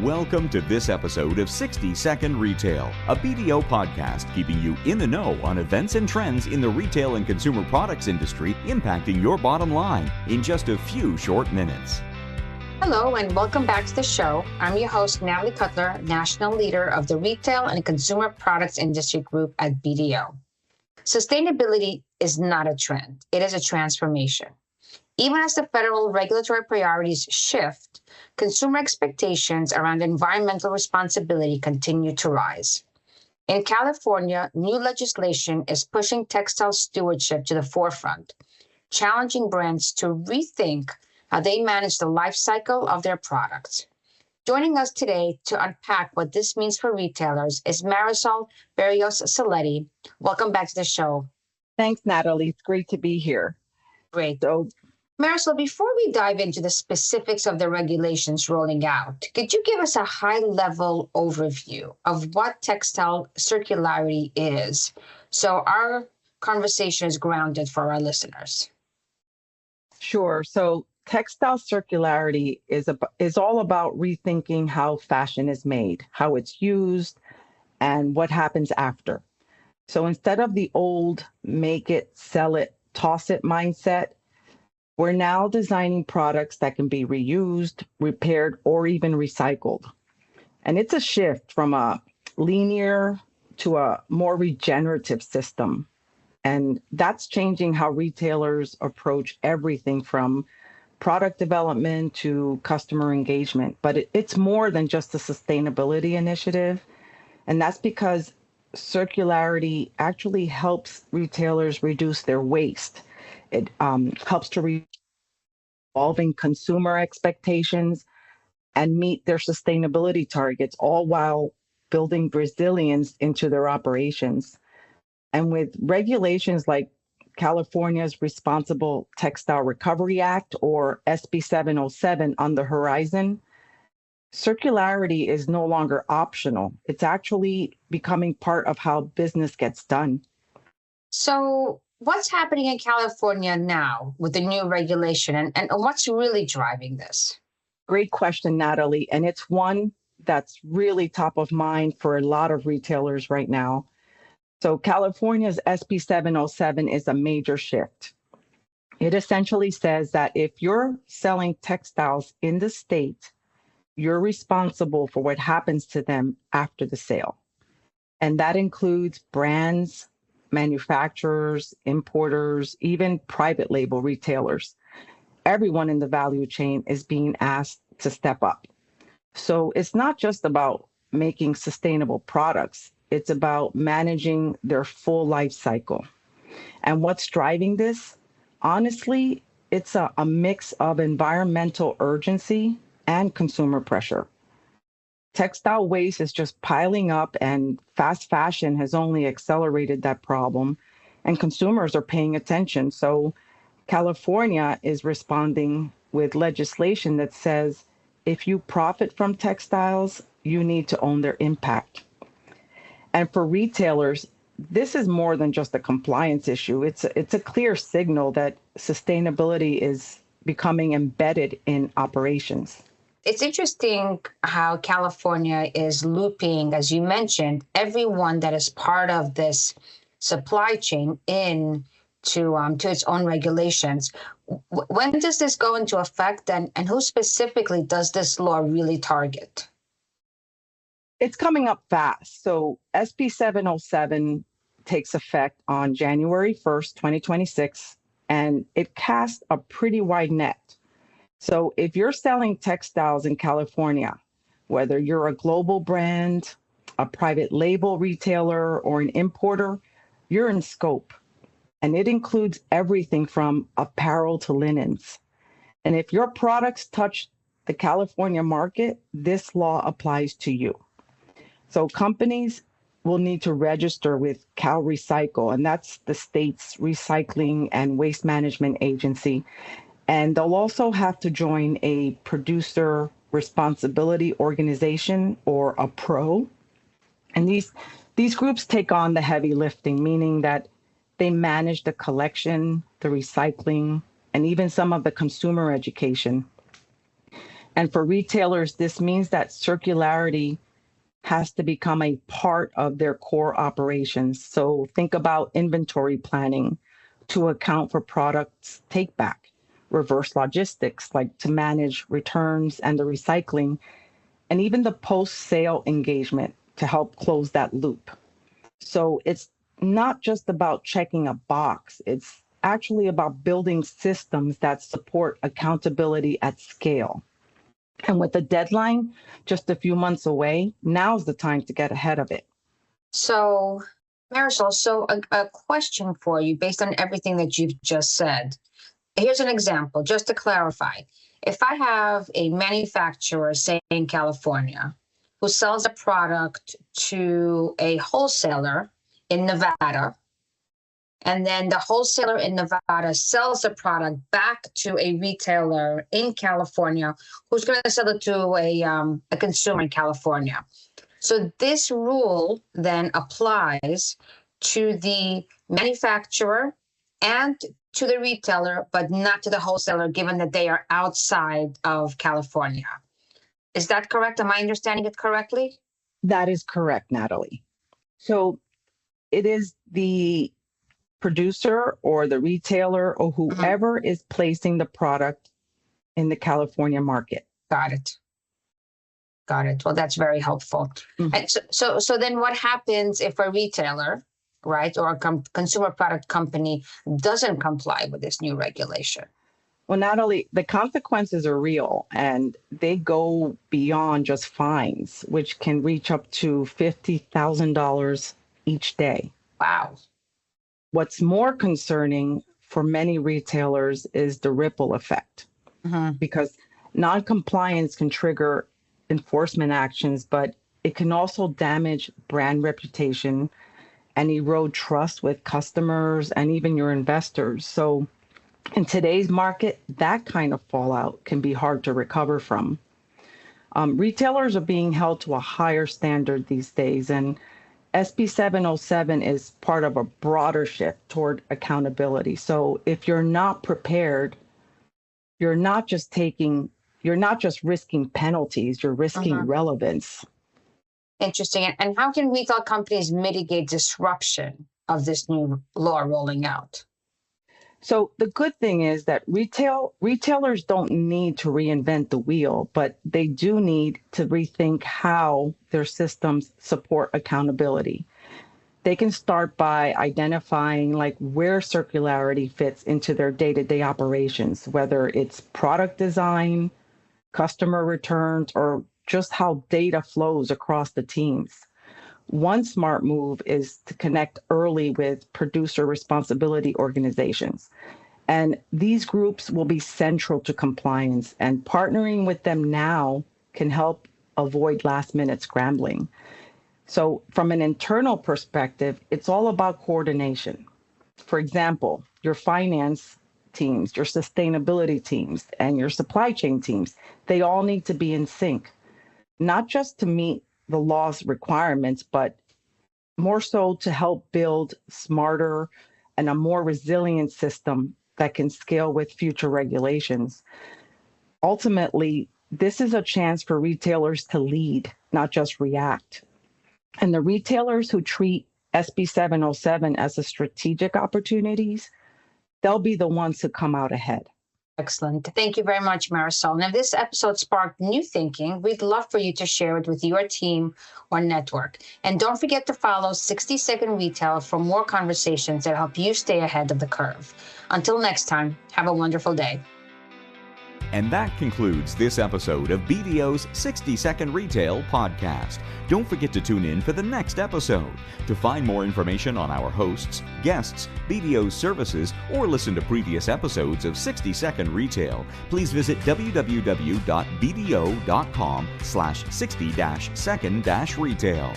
Welcome to this episode of 60 Second Retail, a BDO podcast keeping you in the know on events and trends in the retail and consumer products industry impacting your bottom line in just a few short minutes. Hello and welcome back to the show. I'm your host, Natalie Cutler, National Leader of the Retail and Consumer Products Industry Group at BDO. Sustainability is not a trend, it is a transformation. Even as the federal regulatory priorities shift, consumer expectations around environmental responsibility continue to rise. In California, new legislation is pushing textile stewardship to the forefront, challenging brands to rethink how they manage the life cycle of their products. Joining us today to unpack what this means for retailers is Marisol Berrios-Saletti. Welcome back to the show. Thanks, Natalie. It's great to be here. Great. Marisol, before we dive into the specifics of the regulations rolling out, could you give us a high-level overview of what textile circularity is so our conversation is grounded for our listeners? Sure. So textile circularity is all about rethinking how fashion is made, how it's used, and what happens after. So instead of the old make it, sell it, toss it mindset, we're now designing products that can be reused, repaired, or even recycled. And it's a shift from a linear to a more regenerative system. And that's changing how retailers approach everything from product development to customer engagement. But it's more than just a sustainability initiative. And that's because circularity actually helps retailers reduce their waste. It helps to evolving consumer expectations and meet their sustainability targets, all while building resilience into their operations. And with regulations like California's Responsible Textile Recovery Act or SB 707 on the horizon, circularity is no longer optional. It's actually becoming part of how business gets done. So what's happening in California now with the new regulation and what's really driving this? Great question, Natalie. And it's one that's really top of mind for a lot of retailers right now. So California's SB 707 is a major shift. It essentially says that if you're selling textiles in the state, you're responsible for what happens to them after the sale. And that includes brands, manufacturers, importers, even private label retailers. Everyone in the value chain is being asked to step up. So it's not just about making sustainable products, it's about managing their full life cycle. And what's driving this? Honestly, it's a mix of environmental urgency and consumer pressure. Textile waste is just piling up, and fast fashion has only accelerated that problem, and consumers are paying attention. So California is responding with legislation that says if you profit from textiles, you need to own their impact. And for retailers, this is more than just a compliance issue. It's a clear signal that sustainability is becoming embedded in operations. It's interesting how California is looping, as you mentioned, everyone that is part of this supply chain in to its own regulations. When does this go into effect, and who specifically does this law really target? It's coming up fast. So SB 707 takes effect on January 1st, 2026, and it casts a pretty wide net. So if you're selling textiles in California, whether you're a global brand, a private label retailer, or an importer, you're in scope. And it includes everything from apparel to linens. And if your products touch the California market, this law applies to you. So companies will need to register with CalRecycle, and that's the state's recycling and waste management agency. And they'll also have to join a producer responsibility organization, or a PRO. And these groups take on the heavy lifting, meaning that they manage the collection, the recycling, and even some of the consumer education. And for retailers, this means that circularity has to become a part of their core operations. So think about inventory planning to account for products take back, reverse logistics, like to manage returns and the recycling, and even the post-sale engagement to help close that loop. So it's not just about checking a box, it's actually about building systems that support accountability at scale. And with the deadline just a few months away, now's the time to get ahead of it. So, Marisol, a question for you based on everything that you've just said. Here's an example, just to clarify. If I have a manufacturer, say in California, who sells a product to a wholesaler in Nevada, and then the wholesaler in Nevada sells the product back to a retailer in California who's going to sell it to a consumer in California. So this rule then applies to the manufacturer and to the retailer, but not to the wholesaler, given that they are outside of California. Is that correct? Am I understanding it correctly? That is correct, Natalie. So it is the producer or the retailer or whoever is placing the product in the California market. Got it. Well, that's very helpful. And so then what happens if a retailer, right, or a consumer product company doesn't comply with this new regulation? Well, Natalie, the consequences are real and they go beyond just fines, which can reach up to $50,000 each day. Wow. What's more concerning for many retailers is the ripple effect, because non-compliance can trigger enforcement actions, but it can also damage brand reputation and erode trust with customers and even your investors. So in today's market, that kind of fallout can be hard to recover from. Retailers are being held to a higher standard these days, and SB 707 is part of a broader shift toward accountability. So if you're not prepared, you're not just risking penalties, you're risking relevance. Interesting. And how can retail companies mitigate disruption of this new law rolling out? So the good thing is that retailers don't need to reinvent the wheel, but they do need to rethink how their systems support accountability. They can start by identifying where circularity fits into their day-to-day operations, whether it's product design, customer returns, or just how data flows across the teams. One smart move is to connect early with producer responsibility organizations. And these groups will be central to compliance, and partnering with them now can help avoid last-minute scrambling. So from an internal perspective, it's all about coordination. For example, your finance teams, your sustainability teams, and your supply chain teams, they all need to be in sync, not just to meet the law's requirements, but more so to help build smarter and a more resilient system that can scale with future regulations. Ultimately, this is a chance for retailers to lead, not just react. And the retailers who treat SB 707 as a strategic opportunities, they'll be the ones who come out ahead. Excellent. Thank you very much, Marisol. And if this episode sparked new thinking, we'd love for you to share it with your team or network. And don't forget to follow 60 Second Retail for more conversations that help you stay ahead of the curve. Until next time, have a wonderful day. And that concludes this episode of BDO's 60 Second Retail podcast. Don't forget to tune in for the next episode. To find more information on our hosts, guests, BDO's services, or listen to previous episodes of 60 Second Retail, please visit www.bdo.com/60-second-retail.